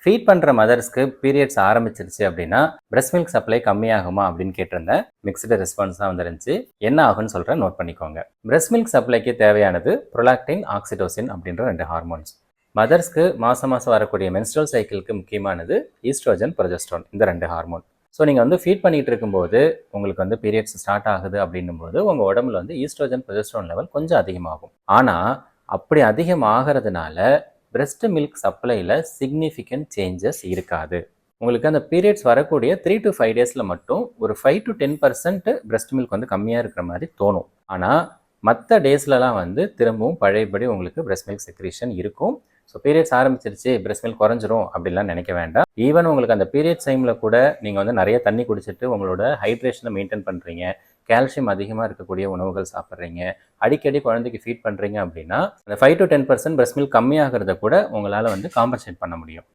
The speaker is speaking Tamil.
ஃபீட் பண்ணுற மதர்ஸ்க்கு பீரியட்ஸ் ஆரம்பிச்சிருச்சு அப்படின்னா பிரஸ்ட் மில்க் சப்ளை கம்மியாகுமா அப்படின்னு கேட்டிருந்தேன். மிக்ஸ்டு ரெஸ்பான்ஸ் தான் வந்துருந்துச்சு. என்ன ஆகுன்னு சொல்கிறேன், நோட் பண்ணிக்கோங்க. பிரஸ்ட் மில்க் சப்ளைக்கு தேவையானது ப்ரொலாக்டின், ஆக்சிடோசின் அப்படின்ற 2 ஹார்மோன்ஸ். மதர்ஸ்க்கு மாதம் வரக்கூடிய மென்ஸ்ட்ரல் சைக்கிளுக்கு முக்கியமானது ஈஸ்ட்ரோஜன், ப்ரொஜெஸ்ட்ரான், இந்த 2 ஹார்மோன். ஸோ நீங்கள் ஃபீட் பண்ணிகிட்டு இருக்கும்போது உங்களுக்கு பீரியட்ஸ் ஸ்டார்ட் ஆகுது அப்படின்னும் போது உங்கள் உடம்புல ஈஸ்ட்ரோஜன், ப்ரொஜெஸ்ட்ரான் லெவல் கொஞ்சம் அதிகமாகும். ஆனால் அப்படி அதிகமாகிறதுனால பிரஸ்ட் மில்க் சப்ளையில் சிக்னிஃபிகண்ட் சேஞ்சஸ் இருக்காது. உங்களுக்கு அந்த பீரியட்ஸ் வரக்கூடிய 3 to 5 டேஸில் மட்டும் ஒரு 5 to 10% பிரஸ்ட் மில்க் கம்மியாக இருக்கிற மாதிரி தோணும். ஆனால் மற்ற டேஸ்லலாம் திரும்பவும் பழையபடி உங்களுக்கு பிரஸ்ட் மில்க் செக்ரீஷன் இருக்கும். ஸோ பீரியட்ஸ் ஆரம்பிச்சிருச்சு, பிரஸ்ட் மில்க் குறைஞ்சிரும் அப்படிலாம் நினைக்க வேண்டாம். ஈவன் உங்களுக்கு அந்த பீரியட்ஸ் டைமில் கூட நீங்கள் நிறைய தண்ணி குடிச்சிட்டு உங்களோட ஹைட்ரேஷனை மெயின்டைன் பண்ணுறீங்க, கால்சியம் அதிகமாக இருக்கக்கூடிய உணவுகள் சாப்பிட்றீங்க, அடிக்கடி குழந்தைக்கு ஃபீட் பண்ணுறீங்க அப்படின்னா அந்த 5 to 10% பிரஸ்ட் மில்க் கம்மியாகிறத கூட உங்களால் காம்பன்சேட் பண்ண முடியும்.